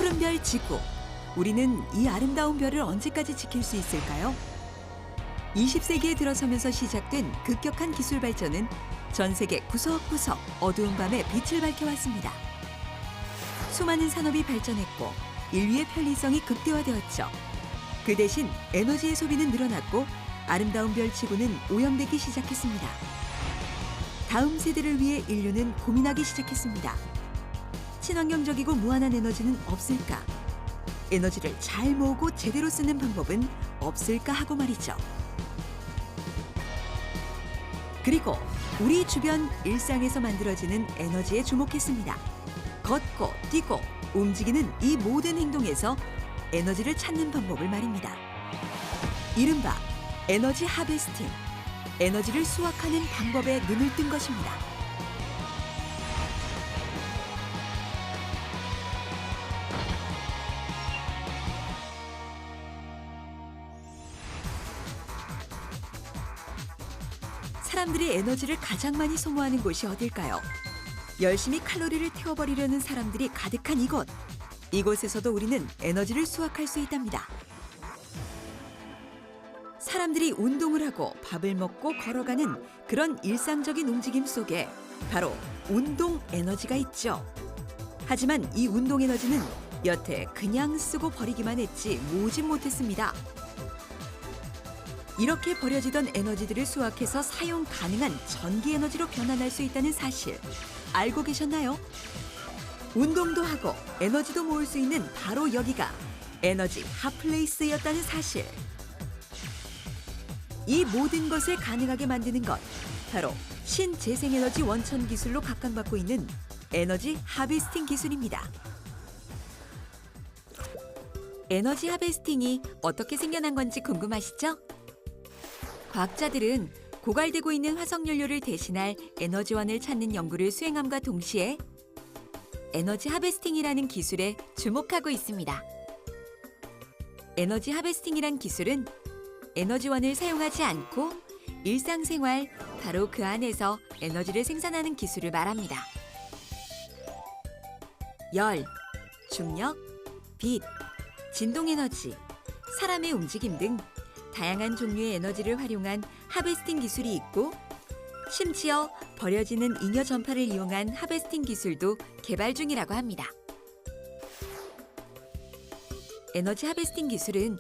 푸른 별 지구. 우리는 이 아름다운 별을 언제까지 지킬 수 있을까요? 20세기에 들어서면서 시작된 급격한 기술 발전은 전 세계 구석구석 어두운 밤에 빛을 밝혀왔습니다. 수많은 산업이 발전했고 인류의 편리성이 극대화되었죠. 그 대신 에너지의 소비는 늘어났고 아름다운 별 지구는 오염되기 시작했습니다. 다음 세대를 위해 인류는 고민하기 시작했습니다. 친환경적이고 무한한 에너지는 없을까? 에너지를 잘 모으고 제대로 쓰는 방법은 없을까 하고 말이죠. 그리고 우리 주변 일상에서 만들어지는 에너지에 주목했습니다. 걷고 뛰고 움직이는 이 모든 행동에서 에너지를 찾는 방법을 말입니다. 이른바 에너지 하베스팅, 에너지를 수확하는 방법에 눈을 뜬 것입니다. 사람들이 에너지를 가장 많이 소모하는 곳이 어딜까요? 열심히 칼로리를 태워버리려는 사람들이 가득한 이곳. 이곳에서도 우리는 에너지를 수확할 수 있답니다. 사람들이 운동을 하고 밥을 먹고 걸어가는 그런 일상적인 움직임 속에 바로 운동 에너지가 있죠. 하지만 이 운동 에너지는 여태 그냥 쓰고 버리기만 했지 모으지 못했습니다. 이렇게 버려지던 에너지들을 수확해서 사용 가능한 전기 에너지로 변환할 수 있다는 사실 알고 계셨나요? 운동도 하고 에너지도 모을 수 있는 바로 여기가 에너지 핫플레이스였다는 사실. 이 모든 것을 가능하게 만드는 것, 바로 신재생에너지 원천 기술로 각광받고 있는 에너지 하베스팅 기술입니다. 에너지 하베스팅이 어떻게 생겨난 건지 궁금하시죠? 과학자들은 고갈되고 있는 화석연료를 대신할 에너지원을 찾는 연구를 수행함과 동시에 에너지 하베스팅이라는 기술에 주목하고 있습니다. 에너지 하베스팅이란 기술은 에너지원을 사용하지 않고 일상생활 바로 그 안에서 에너지를 생산하는 기술을 말합니다. 열, 중력, 빛, 진동에너지, 사람의 움직임 등 다양한 종류의 에너지를 활용한 하베스팅 기술이 있고 심지어 버려지는 잉여 전파를 이용한 하베스팅 기술도 개발 중이라고 합니다. 에너지 하베스팅 기술은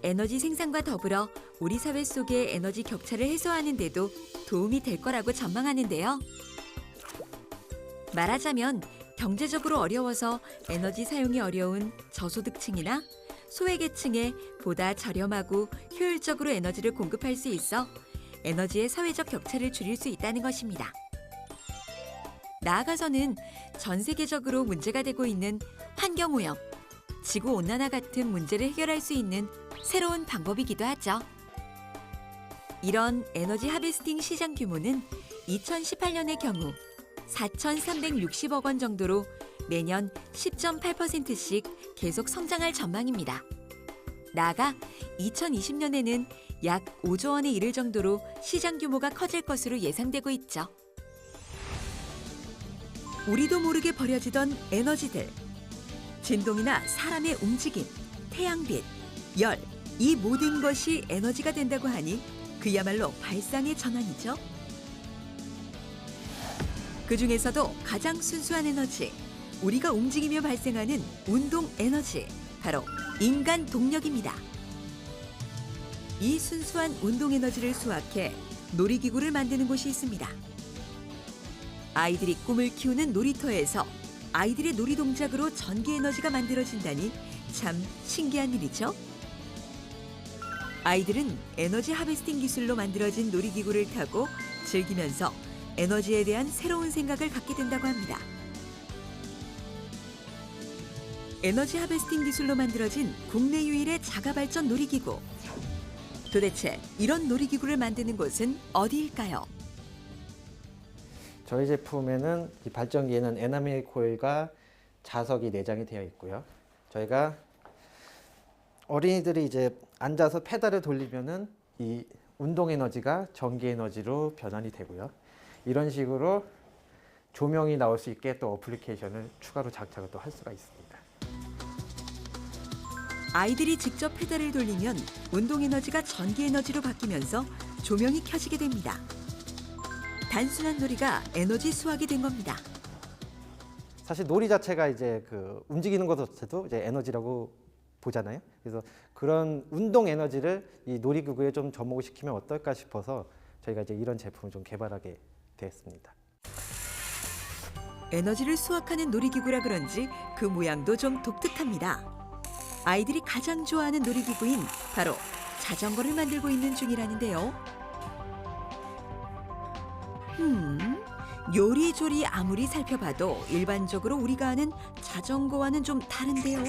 에너지 생산과 더불어 우리 사회 속의 에너지 격차를 해소하는 데도 도움이 될 거라고 전망하는데요. 말하자면 경제적으로 어려워서 에너지 사용이 어려운 저소득층이나 소외계층에 보다 저렴하고 효율적으로 에너지를 공급할 수 있어 에너지의 사회적 격차를 줄일 수 있다는 것입니다. 나아가서는 전 세계적으로 문제가 되고 있는 환경오염, 지구온난화 같은 문제를 해결할 수 있는 새로운 방법이기도 하죠. 이런 에너지 하베스팅 시장 규모는 2018년의 경우 4,360억 원 정도로 매년 10.8%씩 계속 성장할 전망입니다. 나아가 2020년에는 약 5조 원에 이를 정도로 시장 규모가 커질 것으로 예상되고 있죠. 우리도 모르게 버려지던 에너지들, 진동이나 사람의 움직임, 태양빛, 열, 이 모든 것이 에너지가 된다고 하니 그야말로 발상의 전환이죠. 그 중에서도 가장 순수한 에너지, 우리가 움직이며 발생하는 운동 에너지, 바로 인간 동력입니다. 이 순수한 운동 에너지를 수확해 놀이기구를 만드는 곳이 있습니다. 아이들이 꿈을 키우는 놀이터에서 아이들의 놀이 동작으로 전기 에너지가 만들어진다니 참 신기한 일이죠. 아이들은 에너지 하베스팅 기술로 만들어진 놀이기구를 타고 즐기면서 에너지에 대한 새로운 생각을 갖게 된다고 합니다. 에너지 하베스팅 기술로 만들어진 국내 유일의 자가발전 놀이기구. 도대체 이런 놀이기구를 만드는 곳은 어디일까요? 저희 제품에는 이 발전기에는 에나멜 코일과 자석이 내장이 되어 있고요. 저희가 어린이들이 이제 앉아서 페달을 돌리면은 이 운동 에너지가 전기 에너지로 변환이 되고요. 이런 식으로 조명이 나올 수 있게 또 어플리케이션을 추가로 장착을 또 할 수가 있습니다. 아이들이 직접 페달을 돌리면 운동 에너지가 전기 에너지로 바뀌면서 조명이 켜지게 됩니다. 단순한 놀이가 에너지 수확이 된 겁니다. 사실 놀이 자체가 이제 그 움직이는 것 자체도 이제 에너지라고 보잖아요. 그래서 그런 운동 에너지를 이 놀이기구에 좀 접목을 시키면 어떨까 싶어서 저희가 이제 이런 제품을 좀 개발하게 되었습니다. 에너지를 수확하는 놀이기구라 그런지 그 모양도 좀 독특합니다. 아이들이 가장 좋아하는 놀이기구인 바로 자전거를 만들고 있는 중이라는데요. 요리조리 아무리 살펴봐도 일반적으로 우리가 아는 자전거와는 좀 다른데요.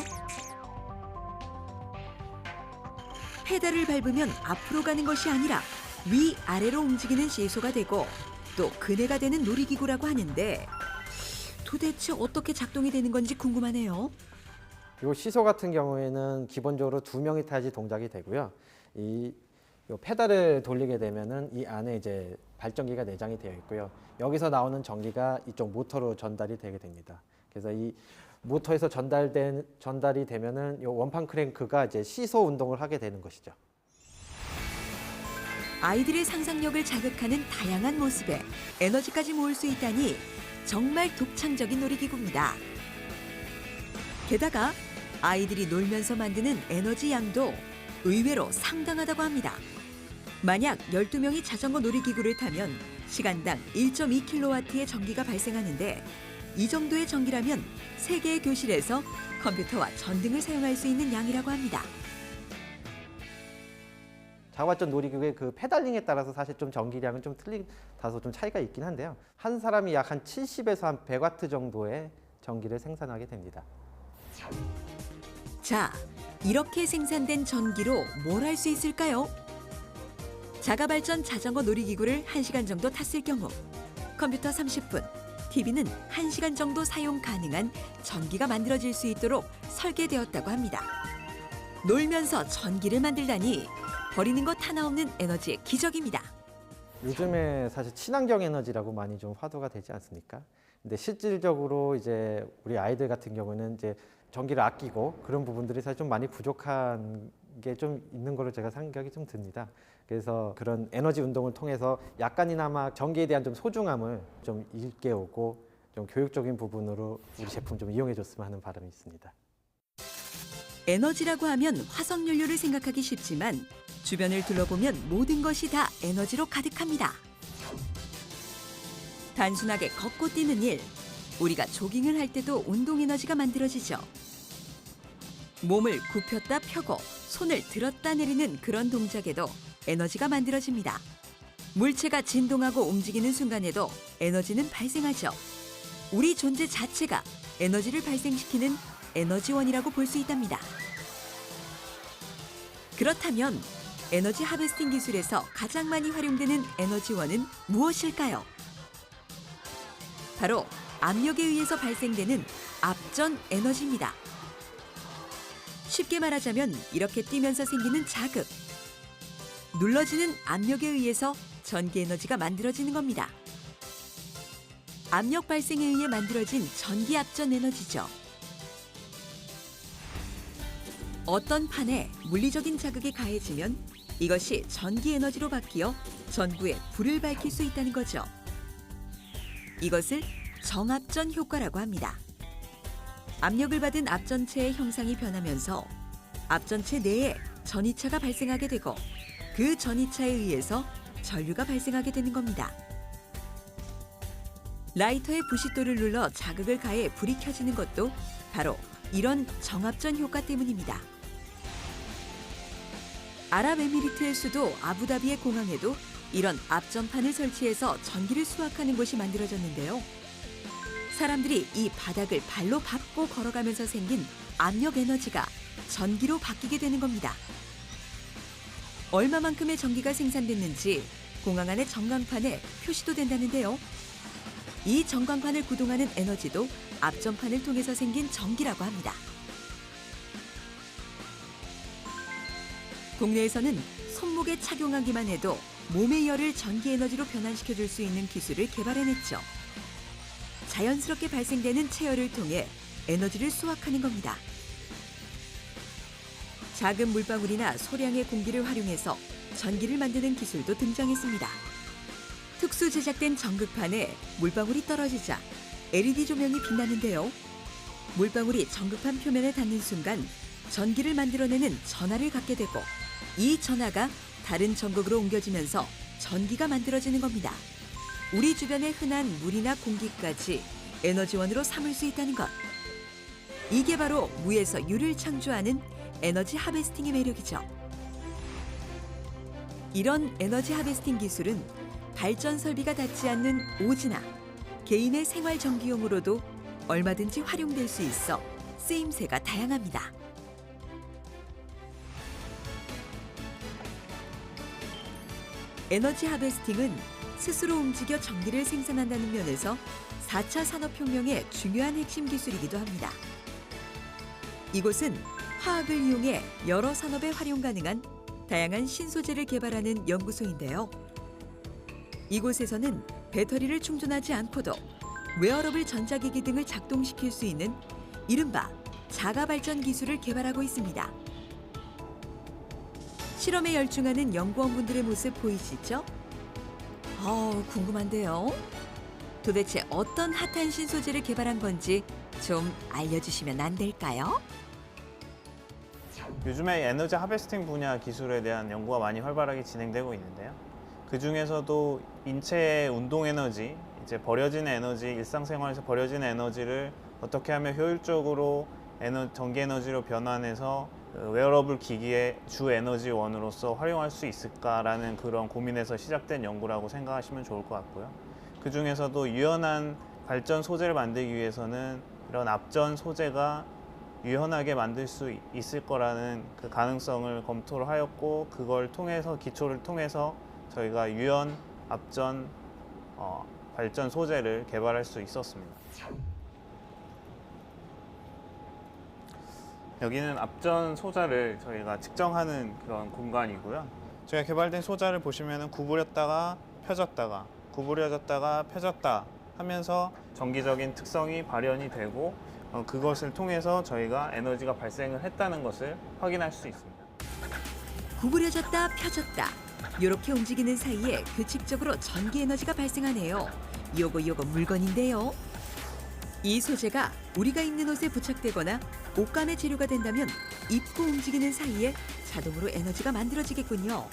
페달을 밟으면 앞으로 가는 것이 아니라 위아래로 움직이는 시소가 되고 또 그네가 되는 놀이기구라고 하는데 도대체 어떻게 작동이 되는 건지 궁금하네요. 이 시소 같은 경우에는 기본적으로 2명이 타야지 동작이 되고요. 이 페달을 돌리게 되면은 이 안에 이제 발전기가 내장이 되어 있고요. 여기서 나오는 전기가 이쪽 모터로 전달이 되게 됩니다. 그래서 이 모터에서 전달이 되면은 이 원판 크랭크가 이제 시소 운동을 하게 되는 것이죠. 아이들의 상상력을 자극하는 다양한 모습에 에너지까지 모을 수 있다니 정말 독창적인 놀이기구입니다. 게다가 아이들이 놀면서 만드는 에너지 양도 의외로 상당하다고 합니다. 만약 12명이 자전거 놀이기구를 타면 시간당 1.2kW의 전기가 발생하는데 이 정도의 전기라면 3개의 교실에서 컴퓨터와 전등을 사용할 수 있는 양이라고 합니다. 자발적 놀이기구의 그 페달링에 따라서 사실 좀 전기량은 좀 다소 좀 차이가 있긴 한데요. 한 사람이 약 한 70에서 한 100와트 정도의 전기를 생산하게 됩니다. 자, 이렇게 생산된 전기로 뭘 할 수 있을까요? 자가발전 자전거 놀이기구를 1시간 정도 탔을 경우 컴퓨터 30분, TV는 1시간 정도 사용 가능한 전기가 만들어질 수 있도록 설계되었다고 합니다. 놀면서 전기를 만들다니 버리는 것 하나 없는 에너지의 기적입니다. 요즘에 사실 친환경 에너지라고 많이 좀 화두가 되지 않습니까? 근데 실질적으로 이제 우리 아이들 같은 경우는 이제 전기를 아끼고 그런 부분들이 사실 좀 많이 부족한 게 좀 있는 걸로 제가 생각이 좀 듭니다. 그래서 그런 에너지 운동을 통해서 약간이나마 전기에 대한 좀 소중함을 좀 일깨우고 좀 교육적인 부분으로 우리 제품 좀 이용해 줬으면 하는 바람이 있습니다. 에너지라고 하면 화석연료를 생각하기 쉽지만 주변을 둘러보면 모든 것이 다 에너지로 가득합니다. 단순하게 걷고 뛰는 일, 우리가 조깅을 할 때도 운동 에너지가 만들어지죠. 몸을 굽혔다 펴고 손을 들었다 내리는 그런 동작에도 에너지가 만들어집니다. 물체가 진동하고 움직이는 순간에도 에너지는 발생하죠. 우리 존재 자체가 에너지를 발생시키는 에너지원이라고 볼 수 있답니다. 그렇다면 에너지 하베스팅 기술에서 가장 많이 활용되는 에너지원은 무엇일까요? 바로 압력에 의해서 발생되는 압전 에너지입니다. 쉽게 말하자면 이렇게 뛰면서 생기는 자극. 눌러지는 압력에 의해서 전기 에너지가 만들어지는 겁니다. 압력 발생에 의해 만들어진 전기 압전 에너지죠. 어떤 판에 물리적인 자극이 가해지면 이것이 전기 에너지로 바뀌어 전구에 불을 밝힐 수 있다는 거죠. 이것을 정압전 효과라고 합니다. 압력을 받은 압전체의 형상이 변하면서 압전체 내에 전이차가 발생하게 되고 그 전이차에 의해서 전류가 발생하게 되는 겁니다. 라이터의 부싯돌을 눌러 자극을 가해 불이 켜지는 것도 바로 이런 정압전 효과 때문입니다. 아랍에미리트의 수도 아부다비의 공항에도 이런 압전판을 설치해서 전기를 수확하는 곳이 만들어졌는데요. 사람들이 이 바닥을 발로 밟고 걸어가면서 생긴 압력 에너지가 전기로 바뀌게 되는 겁니다. 얼마만큼의 전기가 생산됐는지 공항 안의 전광판에 표시도 된다는데요. 이 전광판을 구동하는 에너지도 압전판을 통해서 생긴 전기라고 합니다. 국내에서는 손목에 착용하기만 해도 몸의 열을 전기 에너지로 변환시켜줄 수 있는 기술을 개발해냈죠. 자연스럽게 발생되는 체열을 통해 에너지를 수확하는 겁니다. 작은 물방울이나 소량의 공기를 활용해서 전기를 만드는 기술도 등장했습니다. 특수 제작된 전극판에 물방울이 떨어지자 LED 조명이 빛나는데요. 물방울이 전극판 표면에 닿는 순간 전기를 만들어내는 전하를 갖게 되고 이 전하가 다른 전극으로 옮겨지면서 전기가 만들어지는 겁니다. 우리 주변에 흔한 물이나 공기까지 에너지원으로 삼을 수 있다는 것. 이게 바로 무에서 유를 창조하는 에너지 하베스팅의 매력이죠. 이런 에너지 하베스팅 기술은 발전 설비가 닿지 않는 오지나 개인의 생활 전기용으로도 얼마든지 활용될 수 있어 쓰임새가 다양합니다. 에너지 하베스팅은 스스로 움직여 전기를 생산한다는 면에서 4차 산업혁명의 중요한 핵심 기술이기도 합니다. 이곳은 화학을 이용해 여러 산업에 활용 가능한 다양한 신소재를 개발하는 연구소인데요. 이곳에서는 배터리를 충전하지 않고도 웨어러블 전자기기 등을 작동시킬 수 있는 이른바 자가발전 기술을 개발하고 있습니다. 실험에 열중하는 연구원분들의 모습 보이시죠? 궁금한데요. 도대체 어떤 핫한 신소재를 개발한 건지 좀 알려주시면 안 될까요? 요즘에 에너지 하베스팅 분야 기술에 대한 연구가 많이 활발하게 진행되고 있는데요. 그 중에서도 인체의 운동 에너지, 이제 버려지는 에너지, 일상생활에서 버려지는 에너지를 어떻게 하면 효율적으로 전기 에너지로 변환해서 웨어러블 기기의 주 에너지원으로서 활용할 수 있을까라는 그런 고민에서 시작된 연구라고 생각하시면 좋을 것 같고요. 그 중에서도 유연한 발전 소재를 만들기 위해서는 이런 앞전 소재가 유연하게 만들 수 있을 거라는 그 가능성을 검토를 하였고, 그걸 통해서 기초를 통해서 저희가 유연 앞전 발전 소재를 개발할 수 있었습니다. 여기는 앞전 소자를 저희가 측정하는 그런 공간이고요. 저희가 개발된 소자를 보시면 구부렸다가 펴졌다가 구부려졌다가 펴졌다 하면서 전기적인 특성이 발현이 되고 그것을 통해서 저희가 에너지가 발생을 했다는 것을 확인할 수 있습니다. 구부려졌다 펴졌다 이렇게 움직이는 사이에 규칙적으로 전기 에너지가 발생하네요. 요거 물건인데요. 이 소재가 우리가 입는 옷에 부착되거나 옷감의 재료가 된다면 입고 움직이는 사이에 자동으로 에너지가 만들어지겠군요.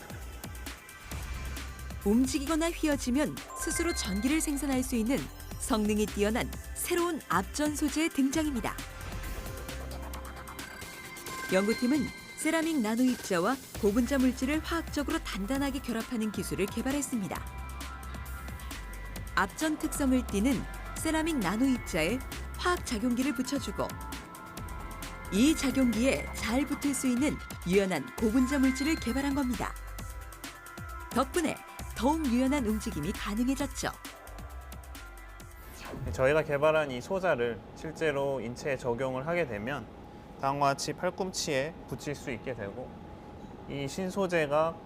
움직이거나 휘어지면 스스로 전기를 생산할 수 있는 성능이 뛰어난 새로운 앞전 소재의 등장입니다. 연구팀은 세라믹 나노 입자와 고분자 물질을 화학적으로 단단하게 결합하는 기술을 개발했습니다. 앞전 특성을 띠는 세라믹 나노 입자에 화학 작용기를 붙여주고 이 작용기에 잘 붙을 수 있는 유연한 고분자 물질을 개발한 겁니다. 덕분에 더욱 유연한 움직임이 가능해졌죠. 저희가 개발한 이 소자를 실제로 인체에 적용을 하게 되면 다음과 같이 팔꿈치에 붙일 수 있게 되고, 이 신소재가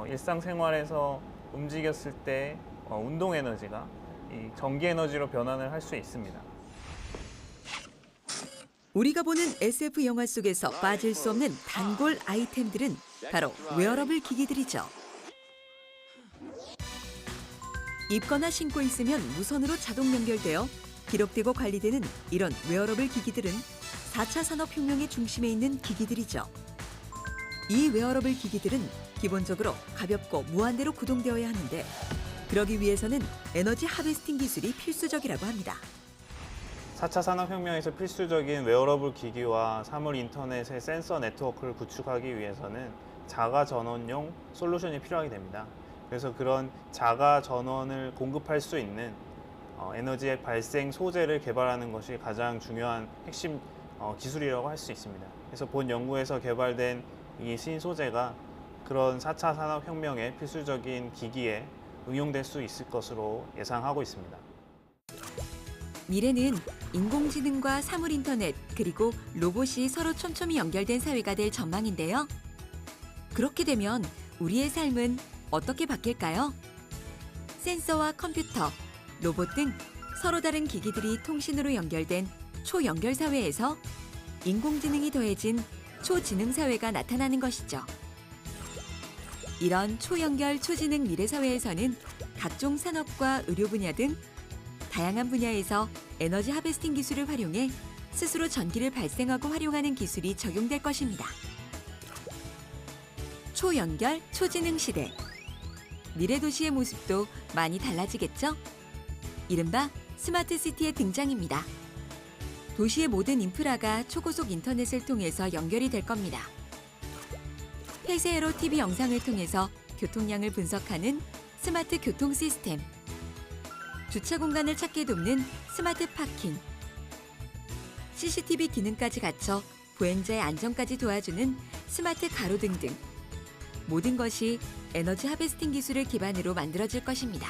일상생활에서 움직였을 때 운동 에너지가 이 전기 에너지로 변환을 할 수 있습니다. 우리가 보는 SF 영화 속에서 빠질 수 없는 단골 아이템들은 바로 웨어러블 기기들이죠. 입거나 신고 있으면 무선으로 자동 연결되어 기록되고 관리되는 이런 웨어러블 기기들은 4차 산업혁명의 중심에 있는 기기들이죠. 이 웨어러블 기기들은 기본적으로 가볍고 무한대로 구동되어야 하는데 그러기 위해서는 에너지 하베스팅 기술이 필수적이라고 합니다. 4차 산업혁명에서 필수적인 웨어러블 기기와 사물 인터넷의 센서 네트워크를 구축하기 위해서는 자가 전원용 솔루션이 필요하게 됩니다. 그래서 그런 자가 전원을 공급할 수 있는 에너지의 발생 소재를 개발하는 것이 가장 중요한 핵심 기술이라고 할 수 있습니다. 그래서 본 연구에서 개발된 이 신소재가 그런 4차 산업혁명의 필수적인 기기에 응용될 수 있을 것으로 예상하고 있습니다. 미래는 인공지능과 사물인터넷 그리고 로봇이 서로 촘촘히 연결된 사회가 될 전망인데요. 그렇게 되면 우리의 삶은 어떻게 바뀔까요? 센서와 컴퓨터, 로봇 등 서로 다른 기기들이 통신으로 연결된 초연결 사회에서 인공지능이 더해진 초지능 사회가 나타나는 것이죠. 이런 초연결 초지능 미래 사회에서는 각종 산업과 의료 분야 등 다양한 분야에서 에너지 하베스팅 기술을 활용해 스스로 전기를 발생하고 활용하는 기술이 적용될 것입니다. 초연결 초지능 시대. 미래 도시의 모습도 많이 달라지겠죠? 이른바 스마트 시티의 등장입니다. 도시의 모든 인프라가 초고속 인터넷을 통해서 연결이 될 겁니다. 폐쇄회로 TV 영상을 통해서 교통량을 분석하는 스마트 교통 시스템, 주차 공간을 찾게 돕는 스마트 파킹, CCTV 기능까지 갖춰 보행자의 안전까지 도와주는 스마트 가로등 등 모든 것이 에너지 하베스팅 기술을 기반으로 만들어질 것입니다.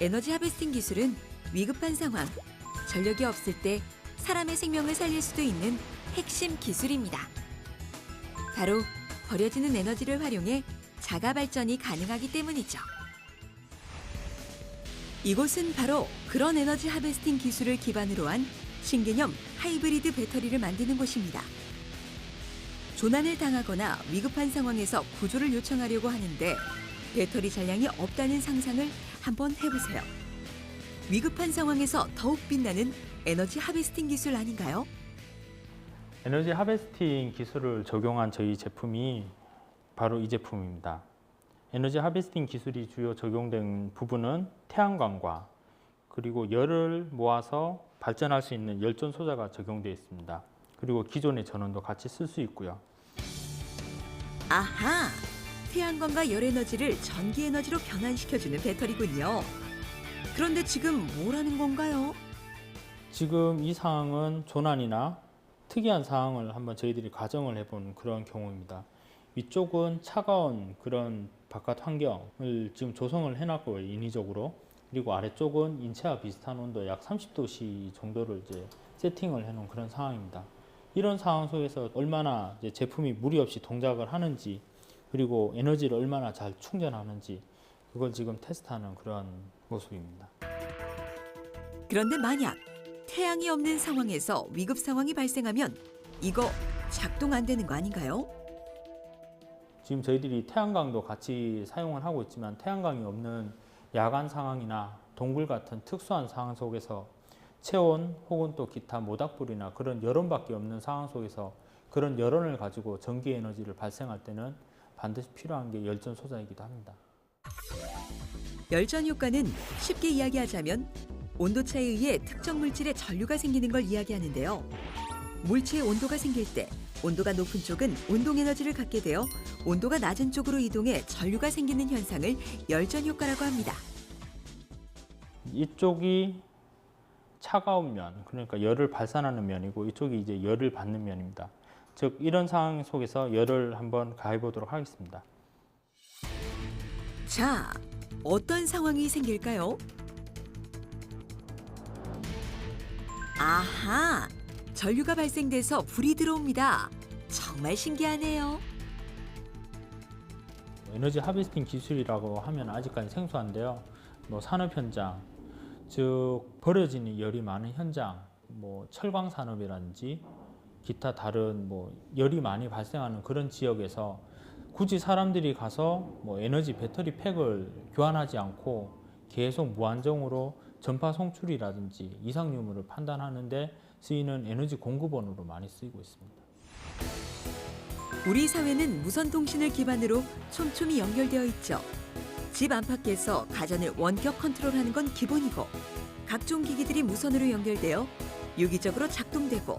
에너지 하베스팅 기술은 위급한 상황, 전력이 없을 때 사람의 생명을 살릴 수도 있는 핵심 기술입니다. 바로 버려지는 에너지를 활용해 자가 발전이 가능하기 때문이죠. 이곳은 바로 그런 에너지 하베스팅 기술을 기반으로 한 신개념 하이브리드 배터리를 만드는 곳입니다. 조난을 당하거나 위급한 상황에서 구조를 요청하려고 하는데 배터리 잔량이 없다는 상상을 한번 해보세요. 위급한 상황에서 더욱 빛나는 에너지 하베스팅 기술 아닌가요? 에너지 하베스팅 기술을 적용한 저희 제품이 바로 이 제품입니다. 에너지 하베스팅 기술이 주요 적용된 부분은 태양광과 그리고 열을 모아서 발전할 수 있는 열전 소자가 적용되어 있습니다. 그리고 기존의 전원도 같이 쓸 수 있고요. 아하! 태양광과 열 에너지를 전기 에너지로 변환시켜주는 배터리군요. 그런데 지금 뭐라는 건가요? 지금 이 상황은 조난이나 특이한 상황을 한번 저희들이 가정을 해본 그런 경우입니다. 위쪽은 차가운 그런 바깥 환경을 지금 조성을 해놨고요, 인위적으로. 그리고 아래쪽은 인체와 비슷한 온도 약 30도씨 정도를 이제 세팅을 해놓은 그런 상황입니다. 이런 상황 속에서 얼마나 이제 제품이 무리 없이 동작을 하는지, 그리고 에너지를 얼마나 잘 충전하는지, 그걸 지금 테스트하는 그런 모습입니다. 그런데 만약 태양이 없는 상황에서 위급 상황이 발생하면 이거 작동 안 되는 거 아닌가요? 지금 저희들이 태양광도 같이 사용을 하고 있지만 태양광이 없는 야간 상황이나 동굴 같은 특수한 상황 속에서 체온 혹은 또 기타 모닥불이나 그런 열원밖에 없는 상황 속에서 그런 열원을 가지고 전기 에너지를 발생할 때는 반드시 필요한 게 열전 소자이기도 합니다. 열전 효과는 쉽게 이야기하자면 온도차에 의해 특정 물질에 전류가 생기는 걸 이야기하는데요. 물체의 온도가 생길 때 온도가 높은 쪽은 운동 에너지를 갖게 되어 온도가 낮은 쪽으로 이동해 전류가 생기는 현상을 열전 효과라고 합니다. 이쪽이 차가운 면, 그러니까 열을 발산하는 면이고 이쪽이 이제 열을 받는 면입니다. 즉 이런 상황 속에서 열을 한번 가해 보도록 하겠습니다. 자, 어떤 상황이 생길까요? 아하! 전류가 발생돼서 불이 들어옵니다. 정말 신기하네요. 에너지 하베스팅 기술이라고 하면 아직까지 생소한데요. 산업 현장, 즉 버려지는 열이 많은 현장, 철광 산업이라든지 기타 다른 열이 많이 발생하는 그런 지역에서 굳이 사람들이 가서 에너지 배터리 팩을 교환하지 않고 계속 무한정으로 전파 송출이라든지 이상 유무를 판단하는데 쓰이는 에너지 공급원으로 많이 쓰이고 있습니다. 우리 사회는 무선 통신을 기반으로 촘촘히 연결되어 있죠. 집 안팎에서 가전을 원격 컨트롤하는 건 기본이고 각종 기기들이 무선으로 연결되어 유기적으로 작동되고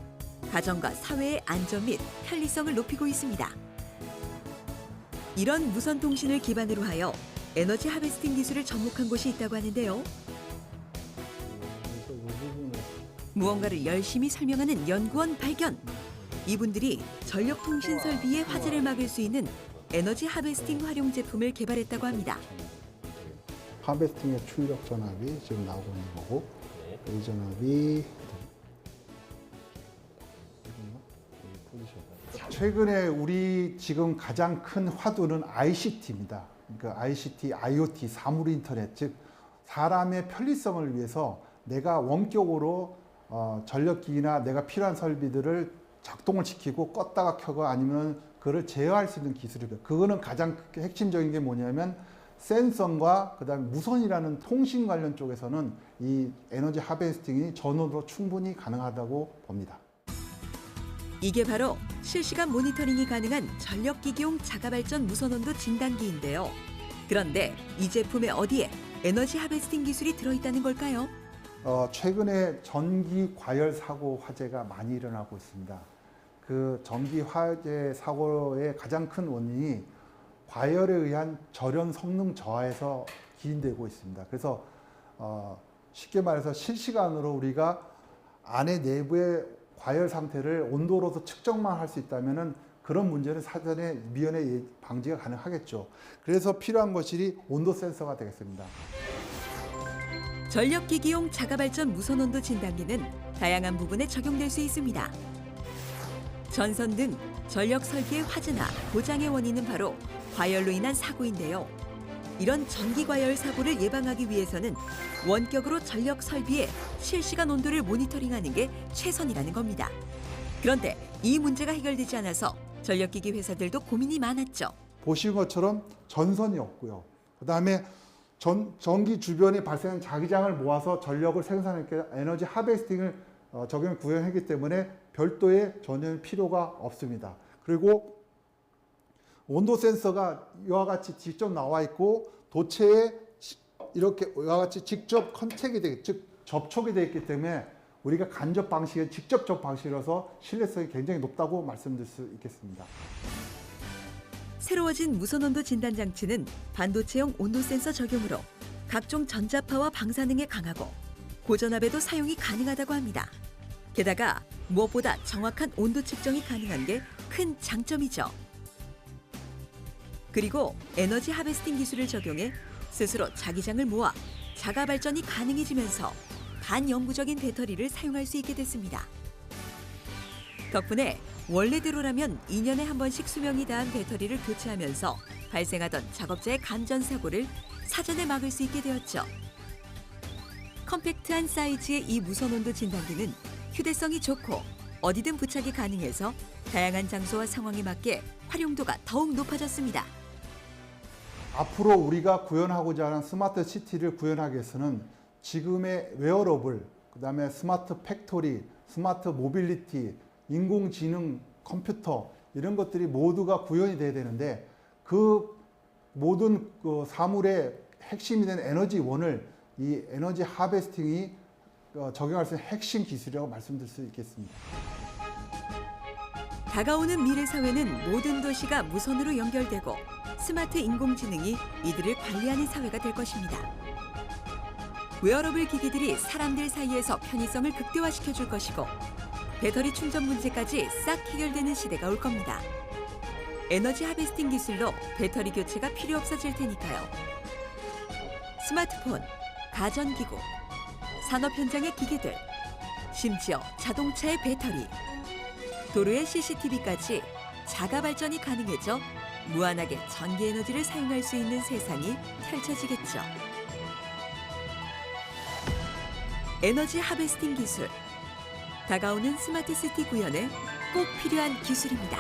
가정과 사회의 안전 및 편리성을 높이고 있습니다. 이런 무선 통신을 기반으로 하여 에너지 하베스팅 기술을 접목한 곳이 있다고 하는데요. 무언가를 열심히 설명하는 연구원 발견. 이분들이 전력통신 설비의 화재를 막을 수 있는 에너지 하베스팅 활용 제품을 개발했다고 합니다. 하베스팅의 출력 전압이 지금 나오고 있는 거고 이 전압이 최근에 우리 지금 가장 큰 화두는 ICT입니다. 그러니까 ICT, IoT, 사물 인터넷, 즉 사람의 편리성을 위해서 내가 원격으로 전력기기나 내가 필요한 설비들을 작동을 시키고 껐다가 켜고 아니면 그걸 제어할 수 있는 기술이고요. 그거는 가장 핵심적인 게 뭐냐면 센서과 그다음에 무선이라는 통신 관련 쪽에서는 이 에너지 하베스팅이 전원으로 충분히 가능하다고 봅니다. 이게 바로 실시간 모니터링이 가능한 전력기기용 자가발전 무선온도 진단기인데요. 그런데 이 제품에 어디에 에너지 하베스팅 기술이 들어있다는 걸까요? 최근에 전기 과열 사고 화재가 많이 일어나고 있습니다. 그 전기 화재 사고의 가장 큰 원인이 과열에 의한 절연 성능 저하에서 기인되고 있습니다. 그래서 쉽게 말해서 실시간으로 우리가 안에 내부의 과열 상태를 온도로서 측정만 할 수 있다면은 그런 문제는 사전에 미연에 방지가 가능하겠죠. 그래서 필요한 것이 온도 센서가 되겠습니다. 전력기기용 자가발전 무선온도 진단기는 다양한 부분에 적용될 수 있습니다. 전선 등 전력 설비의 화재나 고장의 원인은 바로 과열로 인한 사고인데요. 이런 전기 과열 사고를 예방하기 위해서는 원격으로 전력 설비의 실시간 온도를 모니터링하는 게 최선이라는 겁니다. 그런데 이 문제가 해결되지 않아서 전력기기 회사들도 고민이 많았죠. 보신 것처럼 전선이 없고요. 그다음에 전기 주변에 발생한 자기장을 모아서 전력을 생산하니까 에너지 하베스팅을 적용 구현했기 때문에 별도의 전혀 필요가 없습니다. 그리고 온도 센서가 이와 같이 직접 나와 있고 도체에 이렇게 이와 같이 직접 컨택이 되기, 즉 접촉이 되어 있기 때문에 우리가 간접 방식의 직접적 방식이라서 신뢰성이 굉장히 높다고 말씀드릴 수 있겠습니다. 새로워진 무선온도 진단 장치는 반도체용 온도 센서 적용으로 각종 전자파와 방사능에 강하고 고전압에도 사용이 가능하다고 합니다. 게다가 무엇보다 정확한 온도 측정이 가능한 게 큰 장점이죠. 그리고 에너지 하베스팅 기술을 적용해 스스로 자기장을 모아 자가 발전이 가능해지면서 반영구적인 배터리를 사용할 수 있게 됐습니다. 덕분에 원래대로라면 2년에 한 번씩 수명이 다한 배터리를 교체하면서 발생하던 작업자의 감전 사고를 사전에 막을 수 있게 되었죠. 컴팩트한 사이즈의 이 무선 온도 진단기는 휴대성이 좋고 어디든 부착이 가능해서 다양한 장소와 상황에 맞게 활용도가 더욱 높아졌습니다. 앞으로 우리가 구현하고자 하는 스마트 시티를 구현하기 위해서는 지금의 웨어러블, 그다음에 스마트 팩토리, 스마트 모빌리티, 인공지능 컴퓨터 이런 것들이 모두가 구현이 돼야 되는데 그 모든 그 사물의 핵심이 된 에너지원을 이 에너지 하베스팅이 적용할 수 있는 핵심 기술이라고 말씀드릴 수 있겠습니다. 다가오는 미래 사회는 모든 도시가 무선으로 연결되고 스마트 인공지능이 이들을 관리하는 사회가 될 것입니다. 웨어러블 기기들이 사람들 사이에서 편의성을 극대화시켜 줄 것이고 배터리 충전 문제까지 싹 해결되는 시대가 올 겁니다. 에너지 하베스팅 기술로 배터리 교체가 필요 없어질 테니까요. 스마트폰, 가전기구, 산업 현장의 기기들, 심지어 자동차의 배터리, 도로의 CCTV까지 자가 발전이 가능해져 무한하게 전기 에너지를 사용할 수 있는 세상이 펼쳐지겠죠. 에너지 하베스팅 기술, 다가오는 스마트 시티 구현에 꼭 필요한 기술입니다.